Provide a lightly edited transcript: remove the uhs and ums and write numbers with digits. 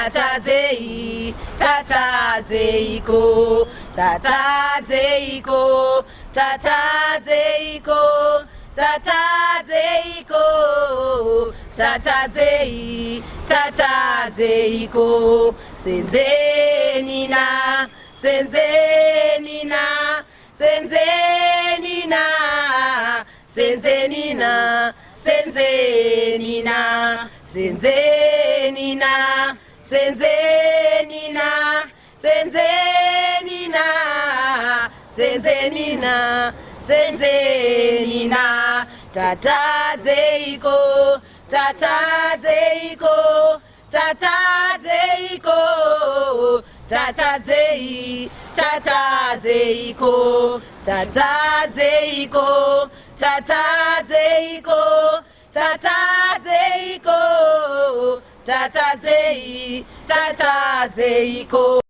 tatazei, tatazeiko, tatazeiko, tatazeiko, tatazeiko, tatazei, tatazeiko, senzenina, senzenina, senzenina, senzenina, senzenina, senzenina, senzenina, senzenina, senzenina, senzenina, tatazeiko, tatazeiko, tatazeiko, tatazei, tatazeiko, tatazeiko, tatazeiko, tatazeiko, tatazei, tatazeiko.